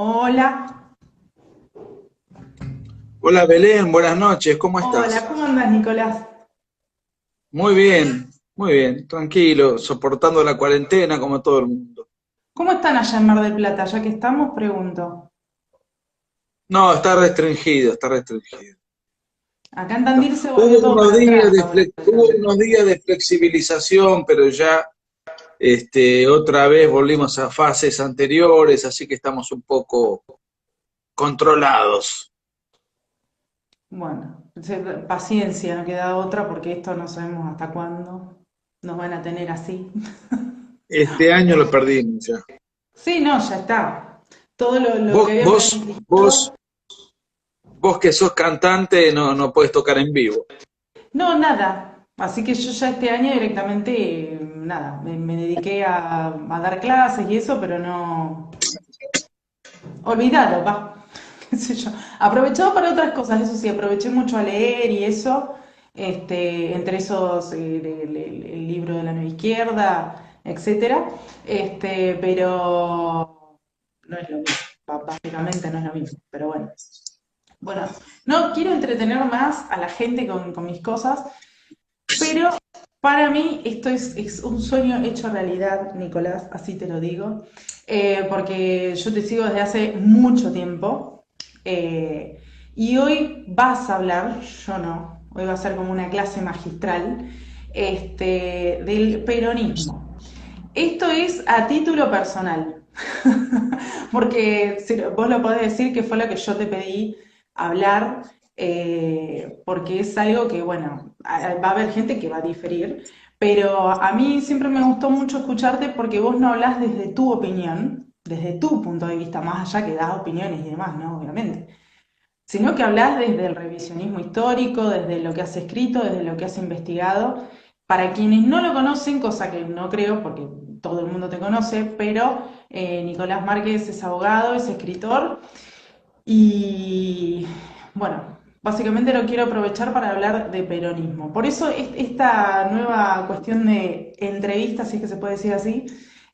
Hola, Hola Belén, buenas noches, ¿cómo hola, estás? ¿cómo andas, Nicolás? Muy bien, tranquilo, soportando la cuarentena como todo el mundo. ¿Cómo están allá en Mar del Plata? Ya que estamos, pregunto. No, está restringido, está restringido. Acá en Tandil se volvió Hubo todo unos para días atrás ahora. hubo unos días de flexibilización, pero ya otra vez volvimos a fases anteriores, así que estamos un poco controlados. Bueno, paciencia, no queda otra porque esto no sabemos hasta cuándo nos van a tener así. Este año lo perdimos ya. Sí, no, ya está. Todo lo que Vos, había vos, vos, planificado. vos que sos cantante no podés tocar en vivo. No, nada. Así que yo ya este año directamente, nada, me dediqué a dar clases y eso, pero no. Olvídalo, va. Qué sé yo. Aprovechado para otras cosas, eso sí, aproveché mucho a leer y eso, entre esos el libro de la nueva izquierda, etcétera. Pero no es lo mismo, básicamente no es lo mismo, pero bueno. Bueno, no quiero entretener más a la gente con mis cosas, pero para mí esto es un sueño hecho realidad, Nicolás, así te lo digo, porque yo te sigo desde hace mucho tiempo eh, y hoy vas a hablar, yo no, hoy va a ser como una clase magistral del peronismo. Esto es a título personal, porque vos lo podés decir que fue lo que yo te pedí hablar, porque es algo que, bueno, va a haber gente que va a diferir, pero a mí siempre me gustó mucho escucharte porque vos no hablás desde tu opinión, desde tu punto de vista, más allá que das opiniones y demás, ¿no? Obviamente, sino que hablas desde el revisionismo histórico, desde lo que has escrito, desde lo que has investigado. Para quienes no lo conocen, cosa que no creo porque todo el mundo te conoce, pero Nicolás Márquez es abogado, es escritor y bueno, básicamente lo quiero aprovechar para hablar de peronismo. Por eso esta nueva cuestión de entrevista, si es que se puede decir así,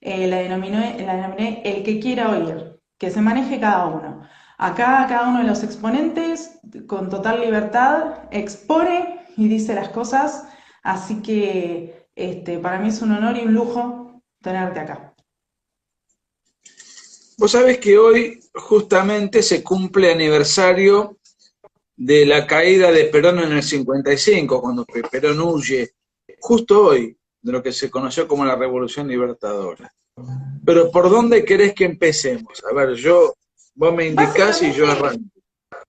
la denominé el que quiera oír, que se maneje cada uno. Acá cada uno de los exponentes, con total libertad, expone y dice las cosas, así que para mí es un honor y un lujo tenerte acá. Vos sabés que hoy justamente se cumple aniversario de la caída de Perón en el 55, cuando Perón huye, justo hoy, de lo que se conoció como la Revolución Libertadora. Pero ¿por dónde querés que empecemos? A ver, vos me indicás y yo Básicamente, arranco.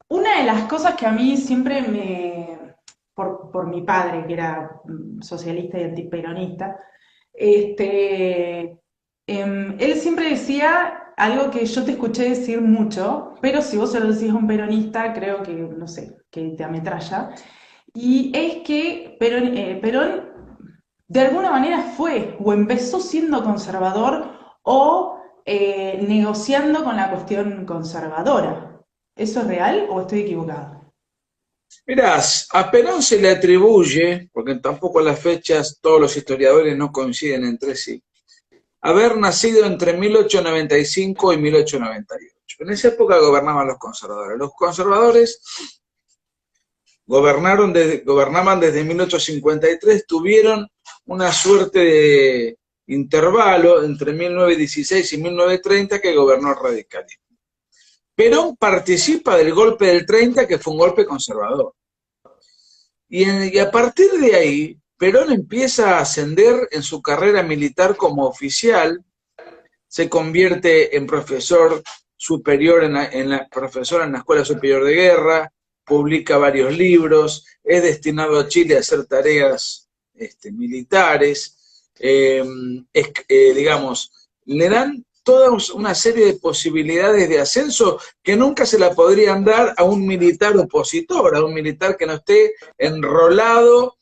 una de las cosas que a mí siempre por mi padre, que era socialista y antiperonista, él siempre decía algo que yo te escuché decir mucho, pero si vos se lo decís a un peronista, creo que, no sé, que te ametralla, y es que Perón de alguna manera fue o empezó siendo conservador o negociando con la cuestión conservadora. ¿Eso es real o estoy equivocado? Mirás, a Perón se le atribuye, porque tampoco las fechas, todos los historiadores no coinciden entre sí, haber nacido entre 1895 y 1898. En esa época gobernaban los conservadores. Los conservadores gobernaban desde 1853, tuvieron una suerte de intervalo entre 1916 y 1930 que gobernó el radicalismo. Perón participa del golpe del 30, que fue un golpe conservador. Y a partir de ahí, Perón empieza a ascender en su carrera militar como oficial, se convierte en profesor superior profesor en la Escuela Superior de Guerra, publica varios libros, es destinado a Chile a hacer tareas militares, digamos, le dan toda una serie de posibilidades de ascenso que nunca se la podrían dar a un militar opositor, a un militar que no esté enrolado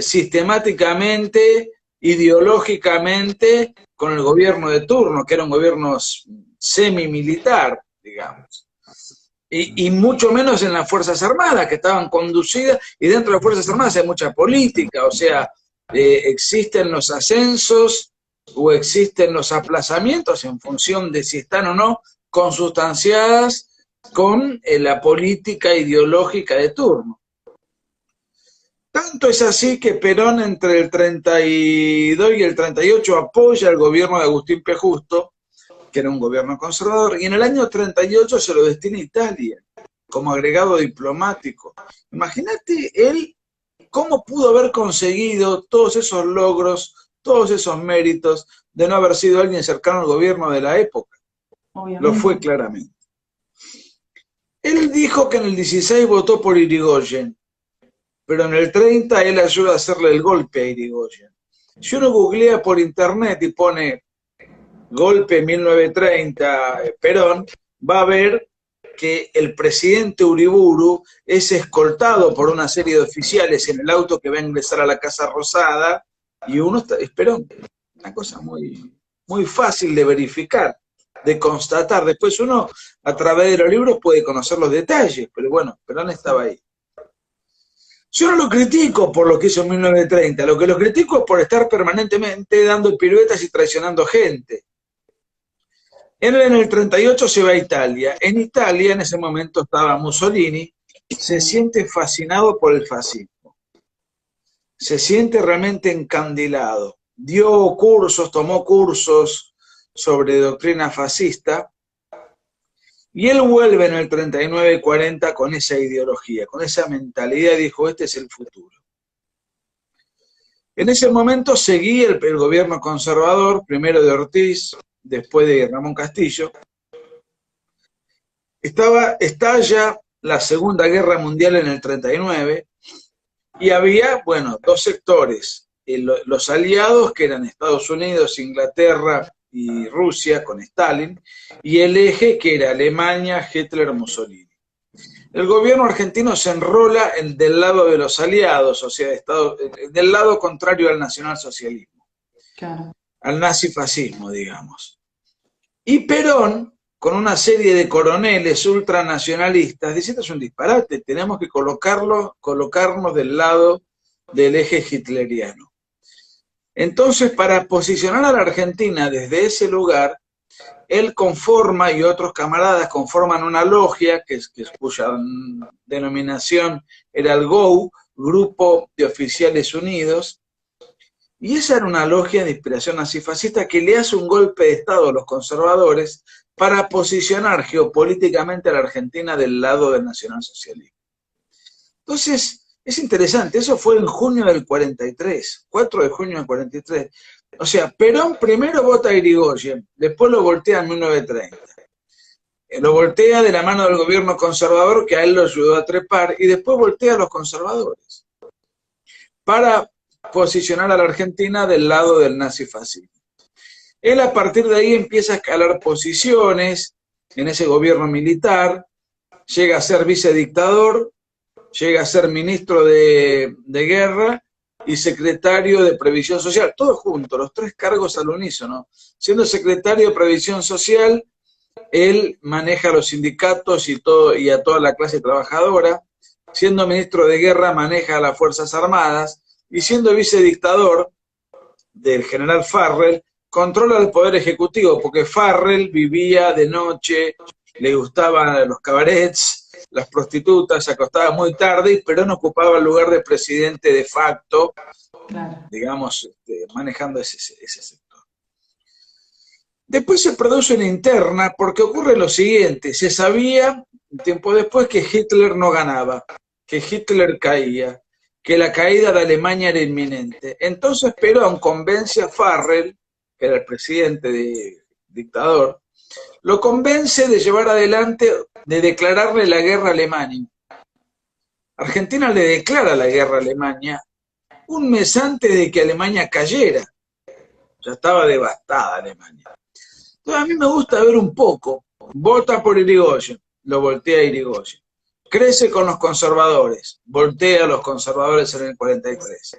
sistemáticamente, ideológicamente, con el gobierno de turno, que era un gobierno semi-militar, digamos. Y mucho menos en las Fuerzas Armadas, que estaban conducidas, y dentro de las Fuerzas Armadas hay mucha política, o sea, existen los ascensos o existen los aplazamientos en función de si están o no consustanciadas con la política ideológica de turno. Tanto es así que Perón entre el 32 y el 38 apoya el gobierno de Agustín P. Justo, que era un gobierno conservador, y en el año 38 se lo destina a Italia como agregado diplomático. Imagínate él cómo pudo haber conseguido todos esos logros, todos esos méritos de no haber sido alguien cercano al gobierno de la época. Obviamente. Lo fue claramente. Él dijo que en el 16 votó por Irigoyen, pero en el 30 él ayuda a hacerle el golpe a Irigoyen. Si uno googlea por internet y pone golpe 1930 Perón, va a ver que el presidente Uriburu es escoltado por una serie de oficiales en el auto que va a ingresar a la Casa Rosada, y uno está, es Perón. Una cosa muy, muy fácil de verificar, de constatar. Después uno, a través de los libros, puede conocer los detalles, pero bueno, Perón estaba ahí. Yo no lo critico por lo que hizo en 1930, lo que lo critico es por estar permanentemente dando piruetas y traicionando gente. Él en el 38 se va a Italia. En Italia, en ese momento, estaba Mussolini, se siente fascinado por el fascismo. Se siente realmente encandilado. Dio cursos, tomó cursos sobre doctrina fascista, y él vuelve en el 39 y 40 con esa ideología, con esa mentalidad, y dijo, este es el futuro. En ese momento seguía el gobierno conservador, primero de Ortiz, después de Ramón Castillo. Estalla la Segunda Guerra Mundial en el 39, y había, bueno, dos sectores, los aliados, que eran Estados Unidos, Inglaterra y Rusia, con Stalin, y el eje, que era Alemania, Hitler, Mussolini. El gobierno argentino se enrola del lado de los aliados, o sea, del lado contrario al nacionalsocialismo, Claro. al nazifascismo, digamos. Y Perón, con una serie de coroneles ultranacionalistas, dice, esto es un disparate, tenemos que colocarnos del lado del eje hitleriano. Entonces, para posicionar a la Argentina desde ese lugar, él conforma, y otros camaradas conforman una logia, cuya denominación era el GOU, Grupo de Oficiales Unidos, y esa era una logia de inspiración nazifascista que le hace un golpe de Estado a los conservadores para posicionar geopolíticamente a la Argentina del lado del nacionalsocialismo. Entonces, es interesante, eso fue en junio del 43, 4 de junio del 43. O sea, Perón primero vota a Irigoyen, después lo voltea en 1930. Lo voltea de la mano del gobierno conservador, que a él lo ayudó a trepar, y después voltea a los conservadores para posicionar a la Argentina del lado del nazifascismo. Él a partir de ahí empieza a escalar posiciones en ese gobierno militar, llega a ser vicedictador, llega a ser ministro de guerra y secretario de Previsión Social, todos juntos, los tres cargos al unísono. Siendo secretario de Previsión Social, él maneja a los sindicatos y a toda la clase trabajadora. Siendo ministro de Guerra, maneja a las Fuerzas Armadas. Y siendo vicedictador del general Farrell, controla el Poder Ejecutivo, porque Farrell vivía de noche, le gustaban los cabarets, las prostitutas, se acostaba muy tarde, y Perón ocupaba el lugar de presidente de facto, claro, digamos, manejando ese sector. Después se produce una interna, porque ocurre lo siguiente, se sabía un tiempo después que Hitler no ganaba, que Hitler caía, que la caída de Alemania era inminente. Entonces Perón convence a Farrell, que era el presidente dictador, lo convence de llevar adelante, de declararle la guerra a Alemania. Argentina le declara la guerra a Alemania un mes antes de que Alemania cayera. Ya estaba devastada Alemania. Entonces a mí me gusta ver un poco. Vota por Irigoyen, lo voltea a Irigoyen. Crece con los conservadores, voltea a los conservadores en el 43.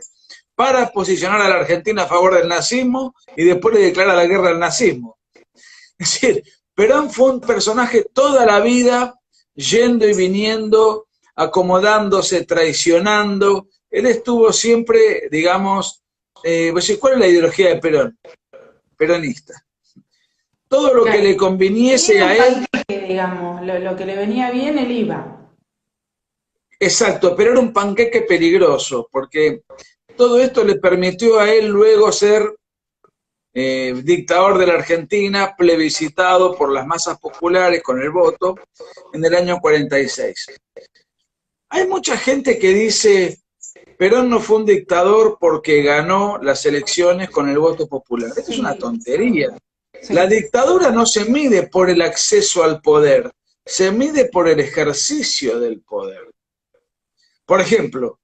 Para posicionar a la Argentina a favor del nazismo y después le declara la guerra al nazismo. Es decir, Perón fue un personaje toda la vida, yendo y viniendo, acomodándose, traicionando. Él estuvo siempre, digamos, ¿cuál es la ideología de Perón? Peronista. todo lo que Claro, le conviniese tenía un a él. panqueque, digamos, lo que le venía bien, él iba. Exacto, pero era un panqueque peligroso, porque todo esto le permitió a él luego ser dictador de la Argentina, plebiscitado por las masas populares con el voto en el año 46. Hay mucha gente que dice, Perón no fue un dictador porque ganó las elecciones con el voto popular. Esto es una Sí, tontería. La sí, dictadura no se mide por el acceso al poder, se mide por el ejercicio del poder. Por ejemplo,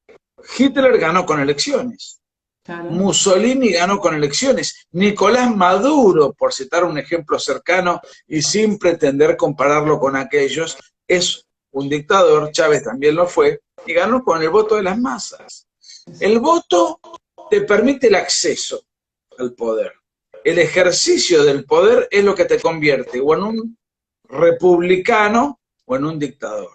Hitler ganó con elecciones, claro. Mussolini ganó con elecciones, Nicolás Maduro, por citar un ejemplo cercano y sin pretender compararlo con aquellos, es un dictador, Chávez también lo fue, y ganó con el voto de las masas. El Exacto. voto te permite el acceso al poder. El ejercicio del poder es lo que te convierte o en un republicano o en un dictador.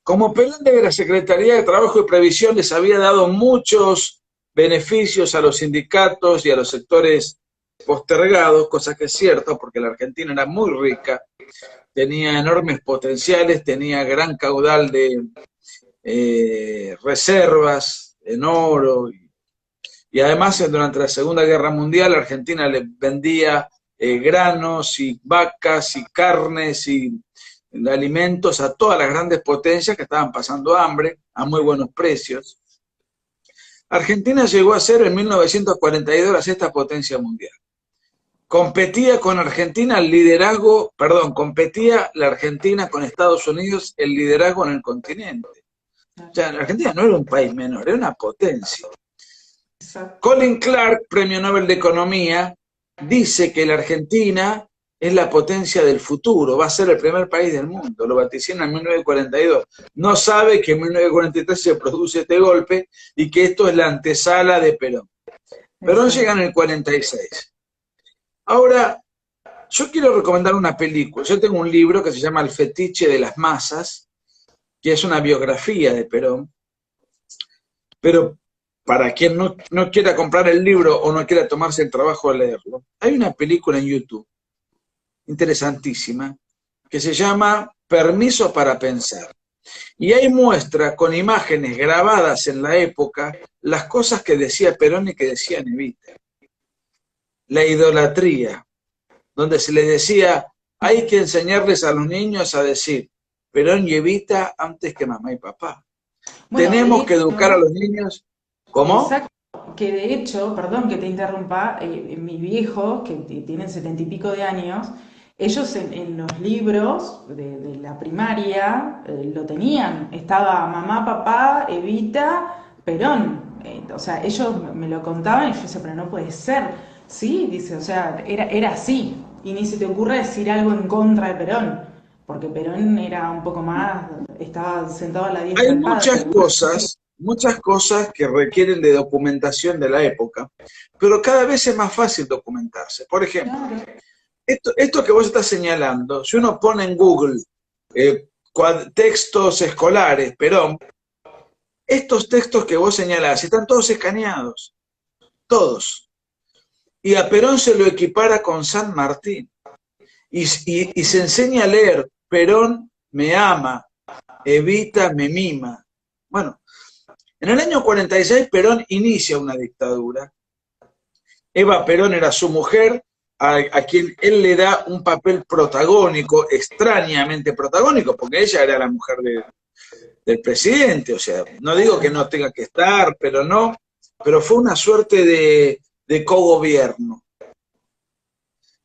Como Perón de la Secretaría de Trabajo y Previsión les había dado muchos beneficios a los sindicatos y a los sectores postergados, cosa que es cierto, porque la Argentina era muy rica, tenía enormes potenciales, tenía gran caudal de reservas en oro, y además durante la Segunda Guerra Mundial Argentina le vendía granos y vacas y carnes y alimentos a todas las grandes potencias que estaban pasando hambre a muy buenos precios. Argentina llegó a ser en 1942 la sexta potencia mundial. Competía con Argentina el liderazgo, perdón, competía la Argentina con Estados Unidos el liderazgo en el continente. O sea, la Argentina no era un país menor, era una potencia. Exacto. Colin Clark, premio Nobel de Economía, dice que la Argentina es la potencia del futuro, va a ser el primer país del mundo, lo vaticina en 1942. No sabe que en 1943 se produce este golpe y que esto es la antesala de Perón. Perón llega Exacto. en el 46. Ahora, yo quiero recomendar una película. Yo tengo un libro que se llama El fetiche de las masas, que es una biografía de Perón, pero para quien no quiera comprar el libro o no quiera tomarse el trabajo de leerlo, hay una película en YouTube interesantísima que se llama Permiso para Pensar. Y ahí muestra con imágenes grabadas en la época las cosas que decía Perón y que decía Evita. La idolatría, donde se les decía, hay que enseñarles a los niños a decir Perón y Evita antes que mamá y papá. Bueno, de Tenemos que educar a hecho, los niños. ¿Cómo? exacto, que de hecho, perdón que te interrumpa, mis viejos, que tienen 70 y pico de años, ellos en los libros de la primaria lo tenían, estaba mamá, papá, Evita, Perón. O sea, ellos me lo contaban y yo decía, pero no puede ser. Sí, dice, o sea, era así. Y ni se te ocurre decir algo en contra de Perón, porque Perón era un poco más, estaba sentado a la diestra Hay del padre. muchas cosas que requieren de documentación de la época, pero cada vez es más fácil documentarse. Por ejemplo, Claro, esto que vos estás señalando, si uno pone en Google textos escolares, Perón, estos textos que vos señalás están todos escaneados, todos. Y a Perón se lo equipara con San Martín. Y se enseña a leer, Perón me ama, Evita me mima. Bueno, en el año 46 Perón inicia una dictadura. Eva Perón era su mujer, a quien él le da un papel protagónico, extrañamente protagónico, porque ella era la mujer del presidente. O sea, no digo que claro. no tenga que estar, pero no, pero fue una suerte de cogobierno.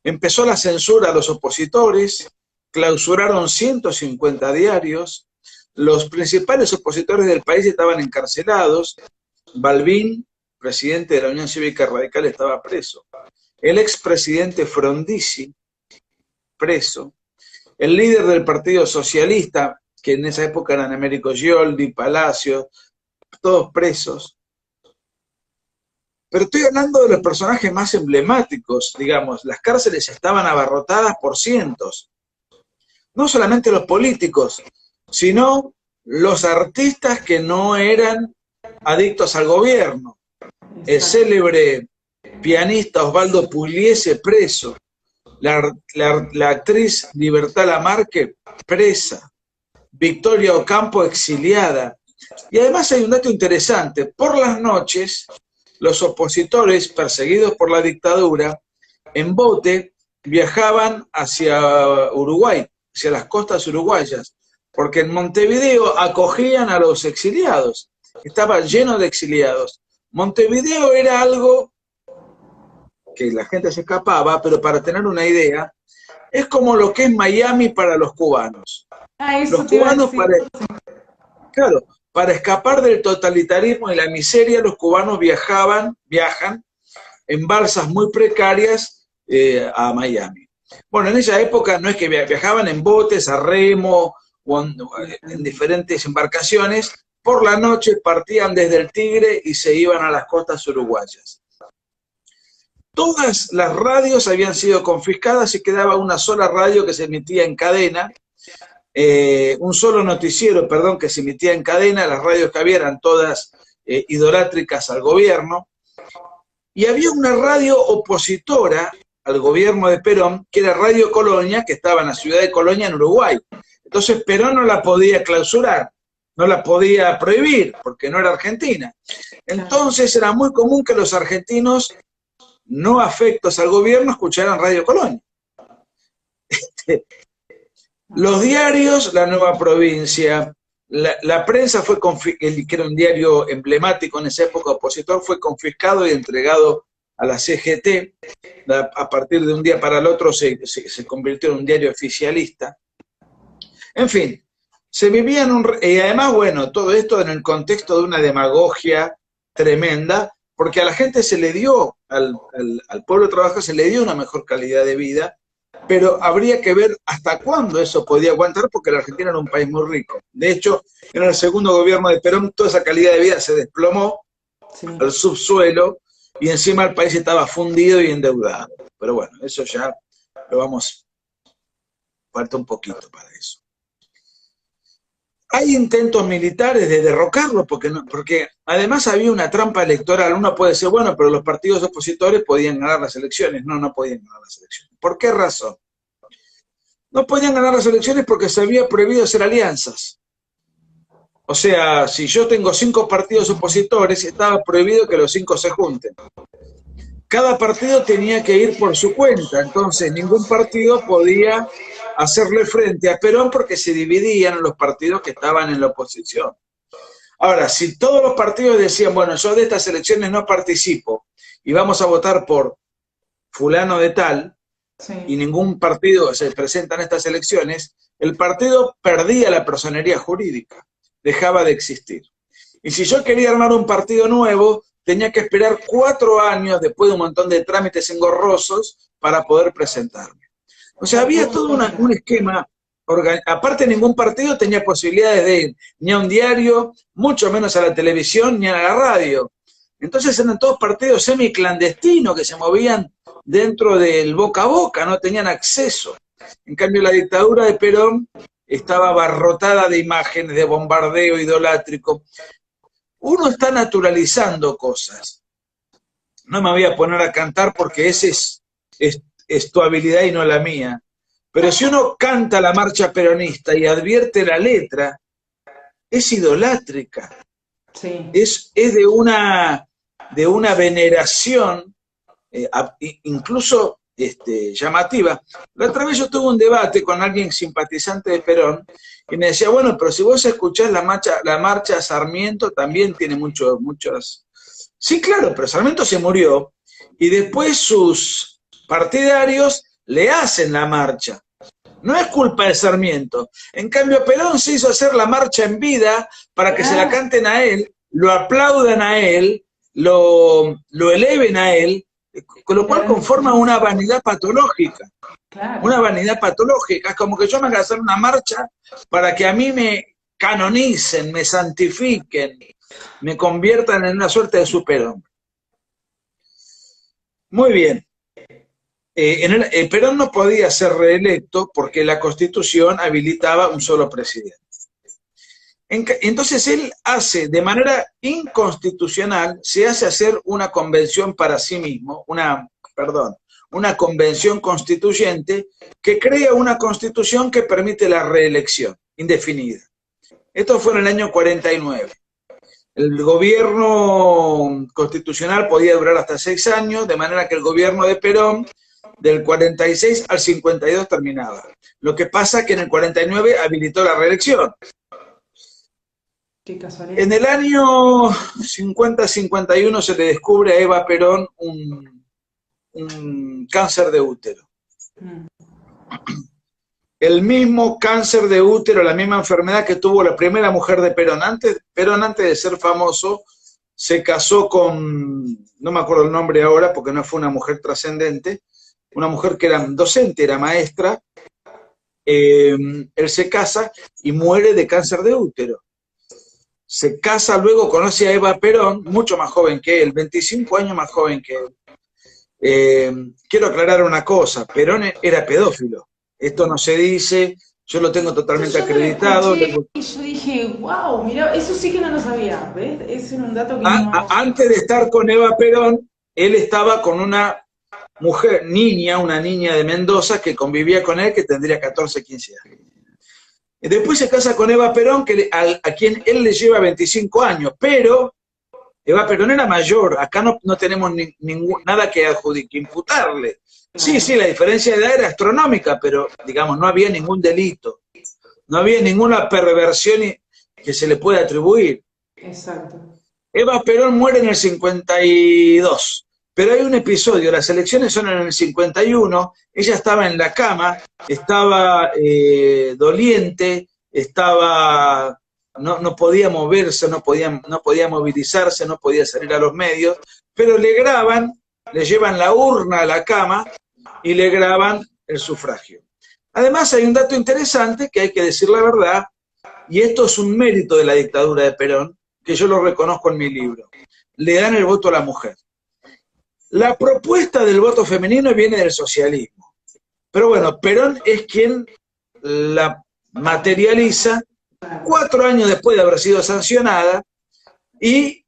Empezó la censura a los opositores, clausuraron 150 diarios, los principales opositores del país estaban encarcelados. Balbín, presidente de la Unión Cívica Radical, estaba preso. El expresidente Frondizi, preso. El líder del Partido Socialista, que en esa época eran Américo Gioldi, Palacio, todos presos. Pero estoy hablando de los personajes más emblemáticos, digamos, las cárceles estaban abarrotadas por cientos. No solamente los políticos, sino los artistas que no eran adictos al gobierno. El Exacto. célebre pianista Osvaldo Pugliese preso, la actriz Libertad Lamarque presa, Victoria Ocampo exiliada. Y además hay un dato interesante, por las noches los opositores perseguidos por la dictadura en bote viajaban hacia Uruguay, hacia las costas uruguayas, porque en Montevideo acogían a los exiliados, estaba lleno de exiliados. Montevideo era algo que la gente se escapaba, pero para tener una idea, es como lo que es Miami para los cubanos. Eso Los te iba a cubanos, decir. claro, para escapar del totalitarismo y la miseria, los cubanos viajan en balsas muy precarias a Miami. Bueno, en esa época no es que viajaban en botes, a remo, o en diferentes embarcaciones, por la noche partían desde el Tigre y se iban a las costas uruguayas. Todas las radios habían sido confiscadas y quedaba una sola radio que se emitía en cadena, un solo noticiero, perdón, que se emitía en cadena, las radios que había eran todas idolátricas al gobierno, y había una radio opositora al gobierno de Perón, que era Radio Colonia, que estaba en la ciudad de Colonia, en Uruguay. Entonces Perón no la podía clausurar, no la podía prohibir, porque no era argentina. Entonces era muy común que los argentinos no afectos al gobierno escucharan Radio Colonia. Los diarios, La Nueva Provincia, la prensa fue que era un diario emblemático en esa época opositor, fue confiscado y entregado a la CGT. A partir de un día para el otro se convirtió en un diario oficialista. En fin, se vivía y además, bueno, todo esto en el contexto de una demagogia tremenda, porque a la gente se le dio, al pueblo trabajador se le dio una mejor calidad de vida, pero habría que ver hasta cuándo eso podía aguantar, porque la Argentina era un país muy rico. De hecho, en el segundo gobierno de Perón, toda esa calidad de vida se desplomó al subsuelo, y encima el país estaba fundido y endeudado. Pero bueno, eso ya lo vamos, falta un poquito para eso. Hay intentos militares de derrocarlo, porque además había una trampa electoral. Uno puede decir, bueno, pero los partidos opositores podían ganar las elecciones. No, no podían ganar las elecciones. ¿Por qué razón? No podían ganar las elecciones porque se había prohibido hacer alianzas. O sea, si yo tengo 5 partidos opositores, estaba prohibido que los 5 se junten. Cada partido tenía que ir por su cuenta, entonces ningún partido podía hacerle frente a Perón porque se dividían los partidos que estaban en la oposición. Ahora, si todos los partidos decían, bueno, yo de estas elecciones no participo y vamos a votar por fulano de tal, y ningún partido se presenta en estas elecciones, el partido perdía la personería jurídica, dejaba de existir. Y si yo quería armar un partido nuevo, tenía que esperar 4 años después de un montón de trámites engorrosos para poder presentarme. O sea, había todo un esquema. Aparte, ningún partido tenía posibilidades de ir ni a un diario, mucho menos a la televisión, ni a la radio. Entonces eran todos partidos semiclandestinos que se movían dentro del boca a boca, no tenían acceso. En cambio, la dictadura de Perón estaba abarrotada de imágenes de bombardeo idolátrico. Uno está naturalizando cosas. No me voy a poner a cantar porque esa es tu habilidad y no la mía. Pero si uno canta la marcha peronista y advierte la letra, es idolátrica. Sí. Es de una veneración, incluso llamativa. La otra vez yo tuve un debate con alguien simpatizante de Perón, y me decía, bueno, pero si vos escuchás la marcha Sarmiento, también tiene muchos... Sí, claro, pero Sarmiento se murió, y después sus partidarios le hacen la marcha. No es culpa de Sarmiento. En cambio, Perón se hizo hacer la marcha en vida para que se la canten a él, lo aplaudan a él, lo eleven a él, con lo cual conforma una vanidad patológica. Claro. Una vanidad patológica. Es como que yo me haga hacer una marcha para que a mí me canonicen, me santifiquen, me conviertan en una suerte de superhombre. Muy bien. Perón no podía ser reelecto porque la Constitución habilitaba un solo presidente. Entonces él hace de manera inconstitucional, se hace hacer una convención para sí mismo, una convención constituyente que crea una constitución que permite la reelección indefinida. Esto fue en el año 49. El gobierno constitucional podía durar hasta 6 años, de manera que el gobierno de Perón, del 46 al 52 terminaba. Lo que pasa es que en el 49 habilitó la reelección. Qué casualidad. En el año 50-51 se le descubre a Eva Perón un cáncer de útero. El mismo cáncer de útero, la misma enfermedad que tuvo la primera mujer de Perón. Perón, antes de ser famoso, se casó con, no me acuerdo el nombre ahora, porque no fue una mujer trascendente, una mujer que era docente, era maestra. Él se casa y muere de cáncer de útero. Se casa, luego conoce a Eva Perón, mucho más joven que él, 25 años más joven que él. Quiero aclarar una cosa, Perón era pedófilo. Esto no se dice, yo lo tengo totalmente acreditado. Y yo dije, wow, mira, eso sí que no lo sabía, ¿ves? Ese era un dato que no... Antes de estar con Eva Perón, él estaba con una mujer, una niña de Mendoza que convivía con él, que tendría 14, 15 años. Y después se casa con Eva Perón, a quien él le lleva 25 años, pero Eva Perón era mayor, acá no tenemos nada que imputarle. Sí, la diferencia de edad era astronómica, pero digamos, no había ningún delito, no había ninguna perversión que se le pueda atribuir. Exacto. Eva Perón muere en el 52, pero hay un episodio, las elecciones son en el 51, ella estaba en la cama, estaba doliente, no podía moverse, no podía movilizarse, no podía salir a los medios, pero le graban, le llevan la urna a la cama y le graban el sufragio. Además hay un dato interesante que hay que decir la verdad, y esto es un mérito de la dictadura de Perón, que yo lo reconozco en mi libro. Le dan el voto a la mujer. La propuesta del voto femenino viene del socialismo. Pero bueno, Perón es quien la materializa 4 años después de haber sido sancionada, y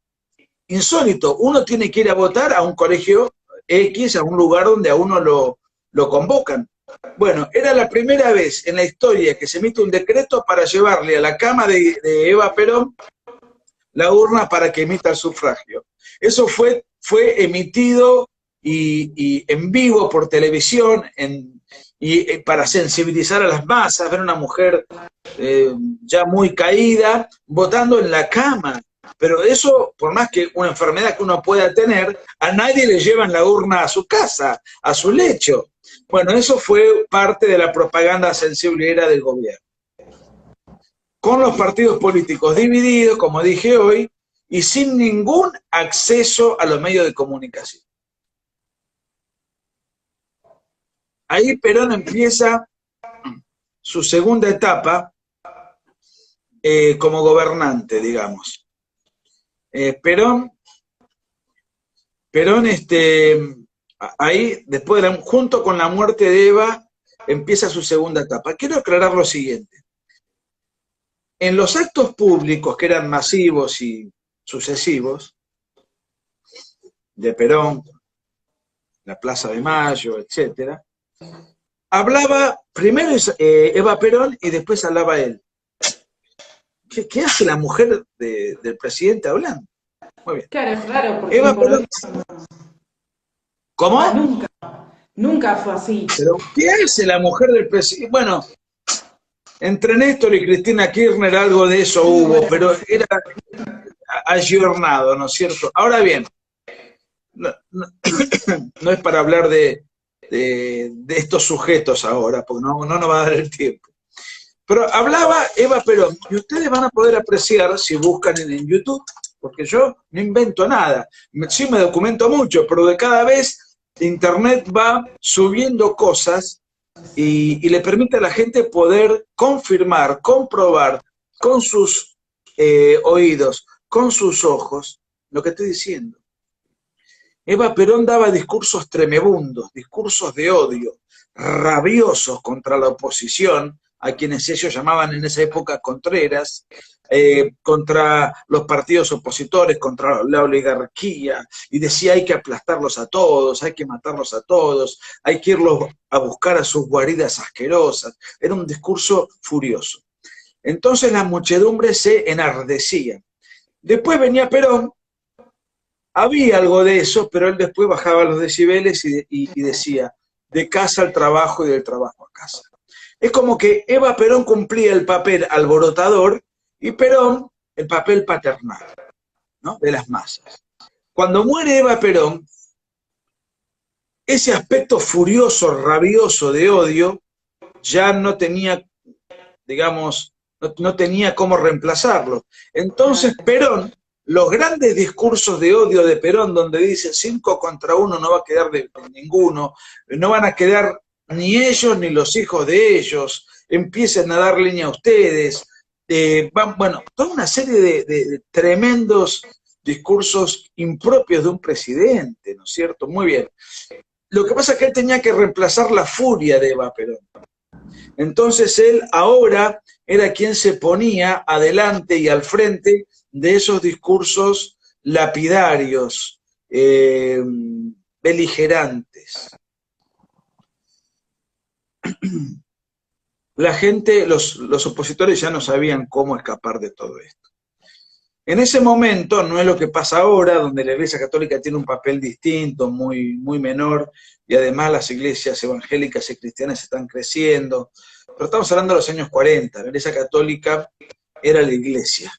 insólito, uno tiene que ir a votar a un colegio X, a un lugar donde a uno lo convocan. Bueno, era la primera vez en la historia que se emite un decreto para llevarle a la cama de Eva Perón la urna para que emita el sufragio. Eso fue emitido y en vivo por televisión, y para sensibilizar a las masas, ver a una mujer ya muy caída, votando en la cama. Pero eso, por más que una enfermedad que uno pueda tener, a nadie le llevan la urna a su casa, a su lecho. Bueno, eso fue parte de la propaganda sensiblera del gobierno. Con los partidos políticos divididos, como dije hoy, y sin ningún acceso a los medios de comunicación. Ahí Perón empieza su segunda etapa como gobernante, digamos. Perón, ahí, después junto con la muerte de Eva, empieza su segunda etapa. Quiero aclarar lo siguiente. En los actos públicos, que eran masivos y sucesivos, de Perón, la Plaza de Mayo, etc., hablaba primero Eva Perón y después hablaba él. ¿Qué hace la mujer del presidente hablando? Muy bien. Claro, claro, porque Eva Perón... ¿Cómo? Nunca fue así. ¿Pero qué hace la mujer del presidente? Bueno, entre Néstor y Cristina Kirchner algo de eso hubo, pero era ayornado, ¿no es cierto? Ahora bien, no es para hablar de estos sujetos ahora, porque no nos va a dar el tiempo. Pero hablaba Eva Perón, y ustedes van a poder apreciar si buscan en YouTube, porque yo no invento nada. Sí me documento mucho, pero de cada vez Internet va subiendo cosas y le permite a la gente poder confirmar, comprobar con sus oídos, con sus ojos, lo que estoy diciendo. Eva Perón daba discursos tremebundos, discursos de odio, rabiosos contra la oposición, a quienes ellos llamaban en esa época contreras, contra los partidos opositores, contra la oligarquía, y decía hay que aplastarlos a todos, hay que matarlos a todos, hay que irlos a buscar a sus guaridas asquerosas. Era un discurso furioso. Entonces la muchedumbre se enardecía. Después venía Perón, había algo de eso, pero él después bajaba los decibeles y decía, de casa al trabajo y del trabajo a casa. Es como que Eva Perón cumplía el papel alborotador y Perón el papel paternal, ¿no?, de las masas. Cuando muere Eva Perón, ese aspecto furioso, rabioso de odio ya no tenía, digamos, no tenía cómo reemplazarlo. Entonces Perón, los grandes discursos de odio de Perón, donde dice 5 contra 1 no va a quedar de ninguno, no van a quedar ni ellos ni los hijos de ellos, empiecen a dar leña a ustedes, bueno, toda una serie de tremendos discursos impropios de un presidente, ¿no es cierto? Muy bien. Lo que pasa es que él tenía que reemplazar la furia de Eva Perón. Entonces él ahora era quien se ponía adelante y al frente de esos discursos lapidarios, beligerantes. La gente, los opositores ya no sabían cómo escapar de todo esto. En ese momento, no es lo que pasa ahora, donde la Iglesia Católica tiene un papel distinto, muy, muy menor, y además las iglesias evangélicas y cristianas están creciendo, pero estamos hablando de los años 40, la Iglesia Católica era la iglesia,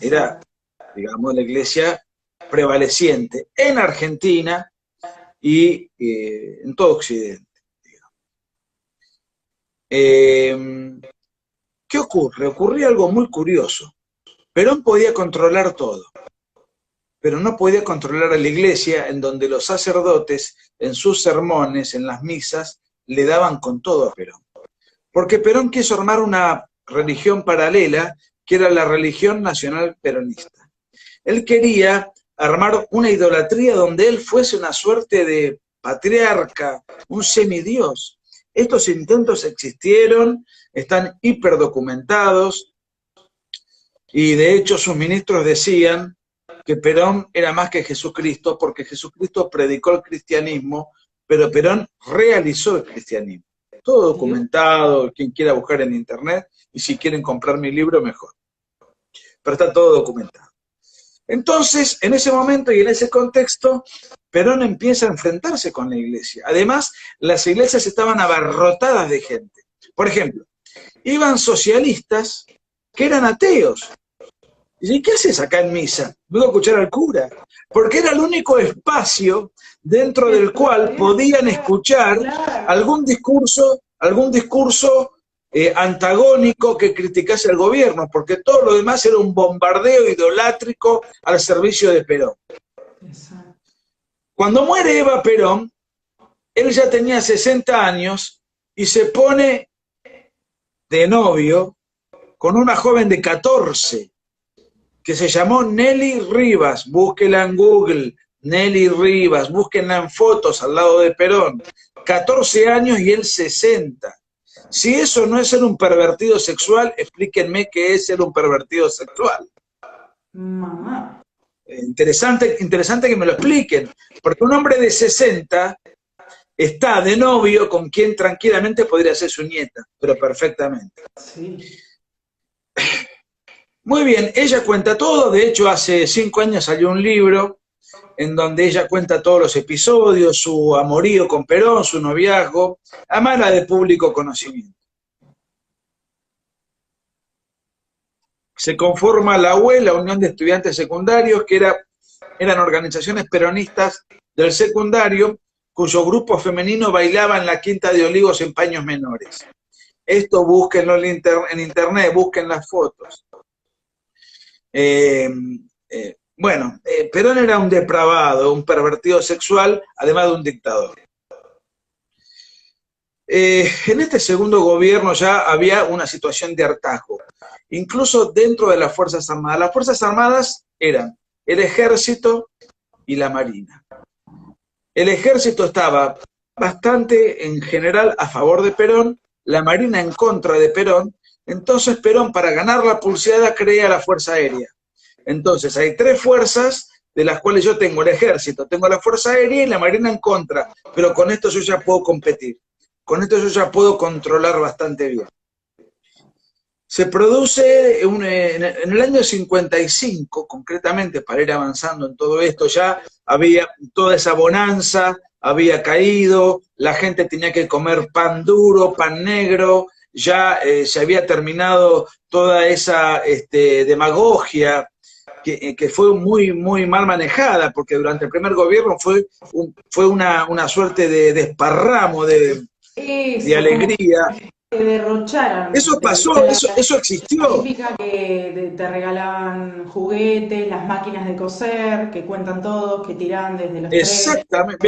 era, digamos, la iglesia prevaleciente en Argentina y en todo Occidente. ¿Qué ocurre? Ocurría algo muy curioso. Perón podía controlar todo, pero no podía controlar a la iglesia, en donde los sacerdotes, en sus sermones, en las misas, le daban con todo a Perón. Porque Perón quiso armar una religión paralela, que era la religión nacional peronista. Él quería armar una idolatría donde él fuese una suerte de patriarca, un semidios. Estos intentos existieron, están hiperdocumentados, y de hecho sus ministros decían que Perón era más que Jesucristo, porque Jesucristo predicó el cristianismo, pero Perón realizó el cristianismo. Todo documentado, quien quiera buscar en internet, y si quieren comprar mi libro, mejor. Pero está todo documentado. Entonces, en ese momento y en ese contexto, Perón empieza a enfrentarse con la iglesia. Además, las iglesias estaban abarrotadas de gente. Por ejemplo, iban socialistas que eran ateos. Y ¿qué haces acá en misa? Vengo a escuchar al cura. Porque era el único espacio dentro del cual podían escuchar algún discurso antagónico que criticase al gobierno, porque todo lo demás era un bombardeo idolátrico al servicio de Perón. Cuando muere Eva Perón, él ya tenía 60 años y se pone de novio con una joven de 14, que se llamó Nelly Rivas. Búsquela en Google, Nelly Rivas, búsquenla en fotos al lado de Perón. 14 años y él 60. Si eso no es ser un pervertido sexual, explíquenme qué es ser un pervertido sexual. Mamá. Interesante que me lo expliquen, porque un hombre de 60 está de novio con quien tranquilamente podría ser su nieta, pero perfectamente. Sí. Muy bien, ella cuenta todo. De hecho hace 5 años salió un libro en donde ella cuenta todos los episodios, su amorío con Perón, su noviazgo, a manera de público conocimiento. Se conforma la UE, la Unión de Estudiantes Secundarios, que eran organizaciones peronistas del secundario, cuyo grupo femenino bailaba en la Quinta de Olivos en paños menores. Esto búsquenlo en internet, busquen las fotos. Bueno, Perón era un depravado, un pervertido sexual, además de un dictador. En este segundo gobierno ya había una situación de hartazgo, incluso dentro de las Fuerzas Armadas. Las Fuerzas Armadas eran el Ejército y la Marina. El Ejército estaba bastante, en general, a favor de Perón, la Marina en contra de Perón, Entonces Perón, para ganar la pulseada, crea la Fuerza Aérea. Entonces hay tres fuerzas, de las cuales yo tengo el ejército, tengo la Fuerza Aérea y la Marina en contra, pero con esto yo ya puedo competir, con esto yo ya puedo controlar bastante bien. Se produce en el año 55, concretamente, para ir avanzando en todo esto, ya había toda esa bonanza, había caído, la gente tenía que comer pan duro, pan negro, ya se había terminado toda esa demagogia que fue muy, muy mal manejada, porque durante el primer gobierno fue una suerte de desparramo de alegría. Que derrocharan. Eso pasó, eso La existió. típica que te regalaban juguetes, las máquinas de coser, que cuentan todos, que tiran desde los trenes. Exactamente,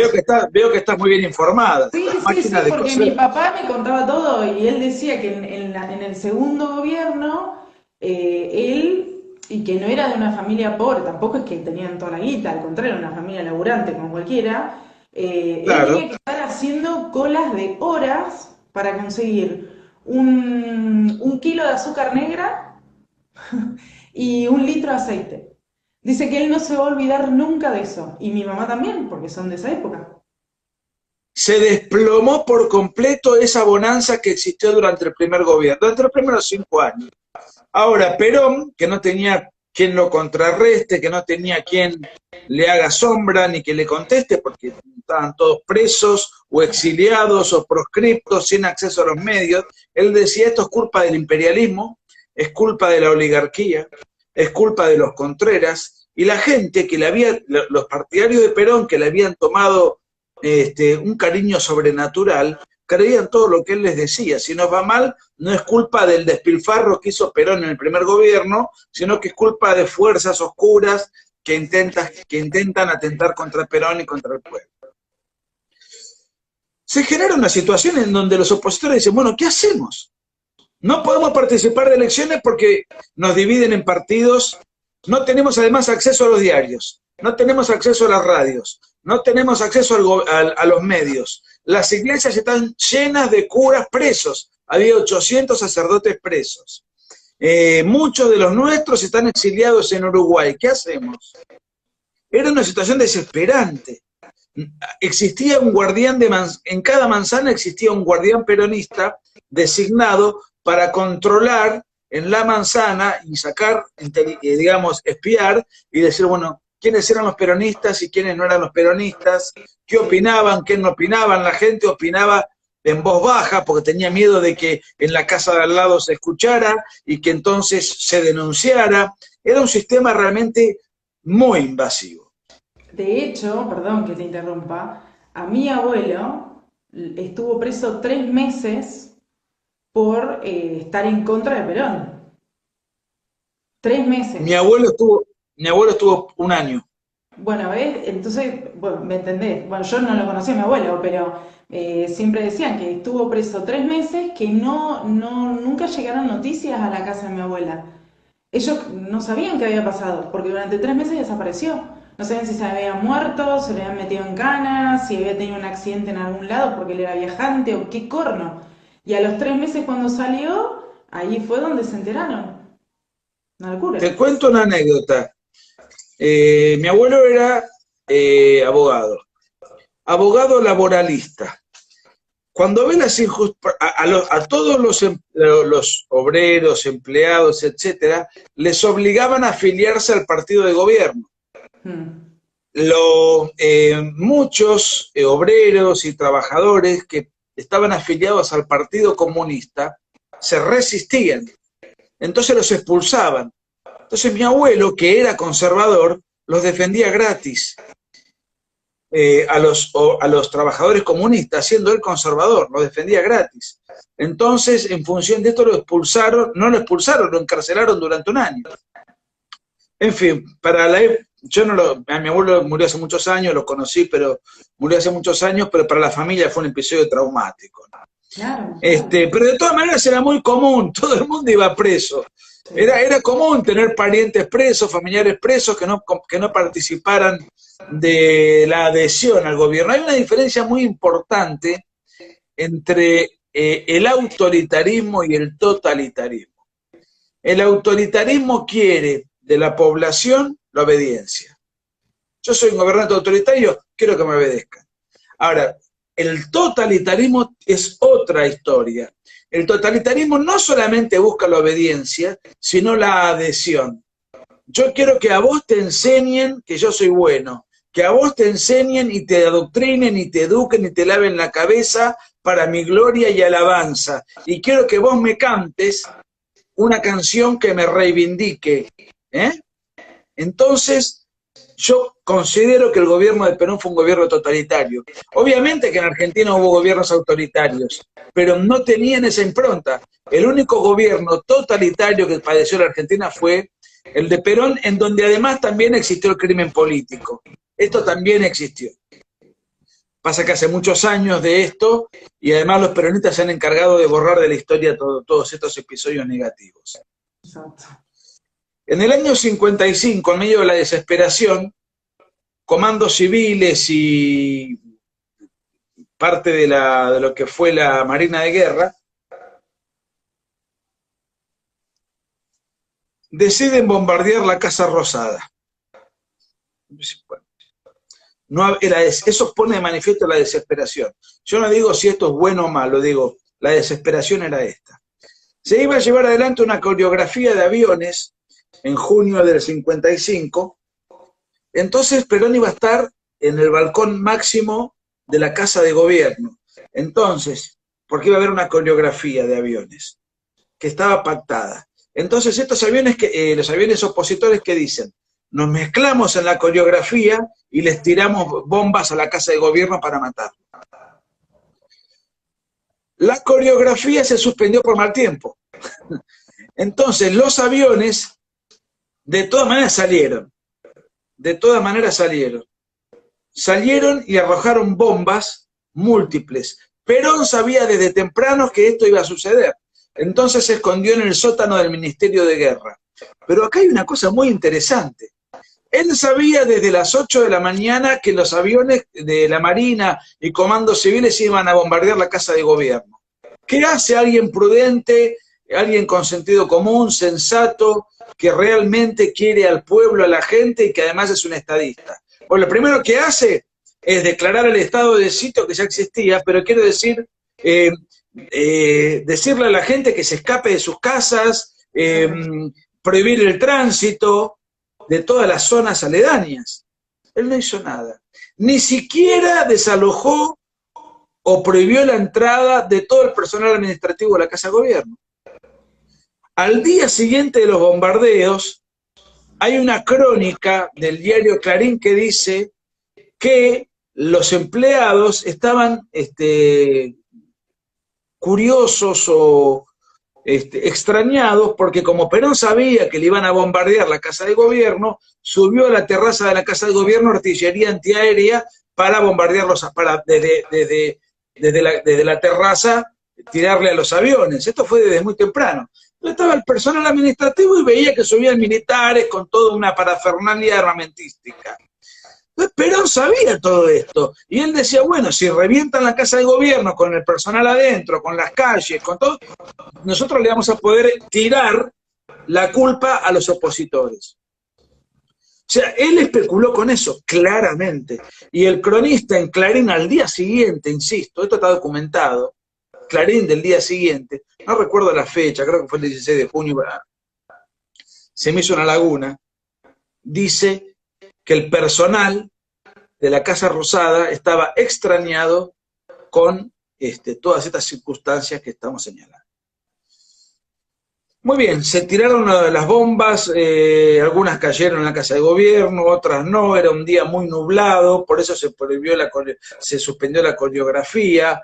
veo que estás muy bien informada. Sí, Las sí, sí, máquinas de porque mi coser. papá me contaba todo y él decía que en el segundo gobierno, él, y que no era de una familia pobre, tampoco es que tenían toda la guita, al contrario, una familia laburante como cualquiera, él Claro. tenía que estar haciendo colas de horas para conseguir un kilo de azúcar negra y un litro de aceite. Dice que él no se va a olvidar nunca de eso, y mi mamá también, porque son de esa época. Se desplomó por completo esa bonanza que existió durante el primer gobierno, durante los primeros 5 años. Ahora, Perón, que no tenía quien lo contrarreste, que no tenía quien le haga sombra ni que le conteste, porque estaban todos presos o exiliados o proscriptos sin acceso a los medios, él decía, esto es culpa del imperialismo, es culpa de la oligarquía, es culpa de los Contreras, y la gente que los partidarios de Perón que le habían tomado un cariño sobrenatural, creían todo lo que él les decía. Si nos va mal, no es culpa del despilfarro que hizo Perón en el primer gobierno, sino que es culpa de fuerzas oscuras que intentan atentar contra Perón y contra el pueblo. Se genera una situación en donde los opositores dicen, bueno, ¿qué hacemos? No podemos participar de elecciones porque nos dividen en partidos, no tenemos además acceso a los diarios, no tenemos acceso a las radios, no tenemos acceso a los medios. Las iglesias están llenas de curas presos, había 800 sacerdotes presos. Muchos de los nuestros están exiliados en Uruguay. ¿Qué hacemos? Era una situación desesperante. Existía un guardián en cada manzana existía un guardián peronista designado para controlar en la manzana y sacar, digamos, espiar y decir, bueno, quiénes eran los peronistas y quiénes no eran los peronistas, qué opinaban, qué no opinaban. La gente opinaba en voz baja porque tenía miedo de que en la casa de al lado se escuchara y que entonces se denunciara. Era un sistema realmente muy invasivo. De hecho, perdón que te interrumpa, a mi abuelo estuvo preso 3 meses por estar en contra de Perón. 3 meses. Mi abuelo estuvo 1 año. Bueno, ¿ves? Entonces, bueno, ¿me entendés? Bueno, yo no lo conocía a mi abuelo, pero siempre decían que estuvo preso 3 meses, que nunca llegaron noticias a la casa de mi abuela. Ellos no sabían qué había pasado, porque durante 3 meses desapareció. No sabían si se había muerto, se le habían metido en cana, si había tenido un accidente en algún lado porque él era viajante o qué corno. Y a los 3 meses cuando salió, ahí fue donde se enteraron. Una locura. Te cuento una anécdota. Mi abuelo era abogado laboralista. Cuando ve las a todos los obreros, empleados, etcétera, les obligaban a afiliarse al partido de gobierno. Muchos obreros y trabajadores que estaban afiliados al Partido Comunista se resistían, entonces los expulsaban. Entonces mi abuelo, que era conservador, los defendía gratis a los trabajadores comunistas, siendo él conservador, los defendía gratis. Entonces, en función de esto lo expulsaron, no lo expulsaron, lo encarcelaron durante 1 año. En fin, a mi abuelo murió hace muchos años, lo conocí, pero murió hace muchos años, pero para la familia fue un episodio traumático, ¿no? Claro. Pero de todas maneras era muy común, todo el mundo iba preso. Era común tener parientes presos, familiares presos que no participaran de la adhesión al gobierno. Hay una diferencia muy importante entre el autoritarismo y el totalitarismo. El autoritarismo quiere de la población la obediencia. Yo soy un gobernante autoritario, quiero que me obedezcan. Ahora, el totalitarismo es otra historia. El totalitarismo no solamente busca la obediencia, sino la adhesión. Yo quiero que a vos te enseñen que yo soy bueno, que a vos te enseñen y te adoctrinen y te eduquen y te laven la cabeza para mi gloria y alabanza. Y quiero que vos me cantes una canción que me reivindique. Entonces, yo considero que el gobierno de Perón fue un gobierno totalitario. Obviamente que en Argentina hubo gobiernos autoritarios, pero no tenían esa impronta. El único gobierno totalitario que padeció la Argentina fue el de Perón, en donde además también existió el crimen político. Esto también existió. Pasa que hace muchos años de esto, y además los peronistas se han encargado de borrar de la historia todos estos episodios negativos. Exacto. En el año 55, en medio de la desesperación, comandos civiles y parte de lo que fue la Marina de Guerra, deciden bombardear la Casa Rosada. Eso pone de manifiesto la desesperación. Yo no digo si esto es bueno o malo, digo, la desesperación era esta. Se iba a llevar adelante una coreografía de aviones en junio del 55, entonces Perón iba a estar en el balcón máximo de la Casa de Gobierno. Entonces, porque iba a haber una coreografía de aviones que estaba pactada. Entonces estos aviones, los aviones opositores que dicen, nos mezclamos en la coreografía y les tiramos bombas a la Casa de Gobierno para matarlo. La coreografía se suspendió por mal tiempo. Entonces los aviones de todas maneras salieron. De todas maneras salieron. Salieron y arrojaron bombas múltiples. Perón sabía desde temprano que esto iba a suceder. Entonces se escondió en el sótano del Ministerio de Guerra. Pero acá hay una cosa muy interesante. Él sabía desde las 8 de la mañana que los aviones de la Marina y comandos civiles iban a bombardear la Casa de Gobierno. ¿Qué hace alguien prudente, alguien con sentido común, sensato, que realmente quiere al pueblo, a la gente y que además es un estadista? Pues lo primero que hace es declarar el estado de sitio que ya existía, pero quiero decir, decirle a la gente que se escape de sus casas, prohibir el tránsito de todas las zonas aledañas. Él no hizo nada. Ni siquiera desalojó o prohibió la entrada de todo el personal administrativo de la Casa de Gobierno. Al día siguiente de los bombardeos, hay una crónica del diario Clarín que dice que los empleados estaban curiosos o extrañados porque como Perón sabía que le iban a bombardear la Casa de Gobierno, subió a la terraza de la Casa de Gobierno artillería antiaérea para bombardearlos, desde la terraza tirarle a los aviones. Esto fue desde muy temprano. Entonces estaba el personal administrativo y veía que subían militares con toda una parafernalia armamentística. Entonces Perón sabía todo esto, y él decía, bueno, si revientan la Casa de Gobierno con el personal adentro, con las calles, con todo, nosotros le vamos a poder tirar la culpa a los opositores. O sea, él especuló con eso, claramente. Y el cronista en Clarín al día siguiente, insisto, esto está documentado, Clarín del día siguiente, no recuerdo la fecha, creo que fue el 16 de junio, se me hizo una laguna, dice que el personal de la Casa Rosada estaba extrañado con todas estas circunstancias que estamos señalando. Muy bien, se tiraron las bombas, algunas cayeron en la Casa de Gobierno, otras no, era un día muy nublado, por eso se suspendió la coreografía,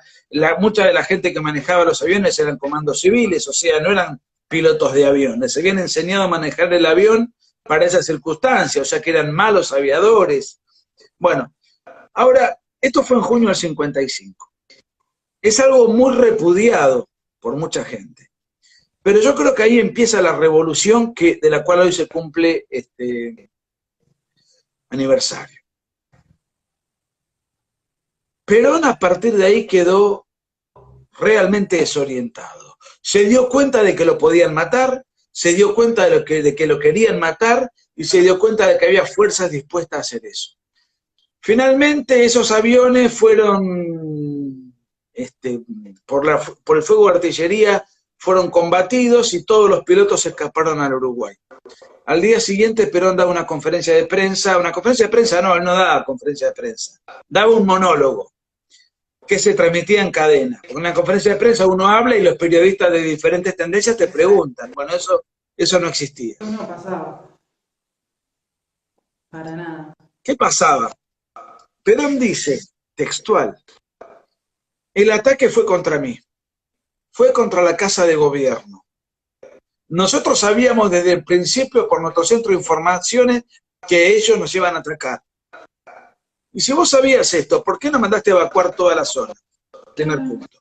mucha de la gente que manejaba los aviones eran comandos civiles, o sea, no eran pilotos de avión, les habían enseñado a manejar el avión para esas circunstancias, o sea que eran malos aviadores. Bueno, ahora, esto fue en junio del 55. Es algo muy repudiado por mucha gente. Pero yo creo que ahí empieza la revolución de la cual hoy se cumple este aniversario. Perón a partir de ahí quedó realmente desorientado. Se dio cuenta de que lo podían matar, se dio cuenta de que lo querían matar y se dio cuenta de que había fuerzas dispuestas a hacer eso. Finalmente esos aviones fueron, por el fuego de artillería, fueron combatidos y todos los pilotos escaparon al Uruguay. Al día siguiente Perón daba una conferencia de prensa, no, él no daba conferencia de prensa, daba un monólogo que se transmitía en cadena. En una conferencia de prensa uno habla y los periodistas de diferentes tendencias te preguntan. Bueno, eso no existía. Eso no pasaba. Para nada. ¿Qué pasaba? Perón dice, textual, el ataque fue contra mí, fue contra la Casa de Gobierno. Nosotros sabíamos desde el principio por nuestro centro de informaciones que ellos nos iban a atacar. Y si vos sabías esto, ¿por qué no mandaste a evacuar toda la zona? Primer punto.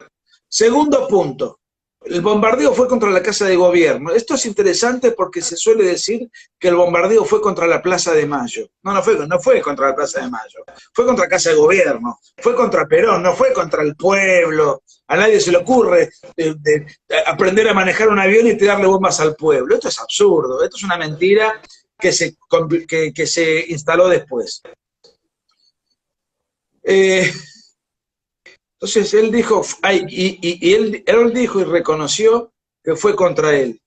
Segundo punto, el bombardeo fue contra la Casa de Gobierno. Esto es interesante porque se suele decir que el bombardeo fue contra la Plaza de Mayo. No fue contra la Plaza de Mayo. Fue contra la Casa de Gobierno. Fue contra Perón, no fue contra el pueblo. A nadie se le ocurre aprender a manejar un avión y tirarle bombas al pueblo. Esto es absurdo. Esto es una mentira que se instaló después. Entonces él dijo, él dijo y reconoció que fue contra él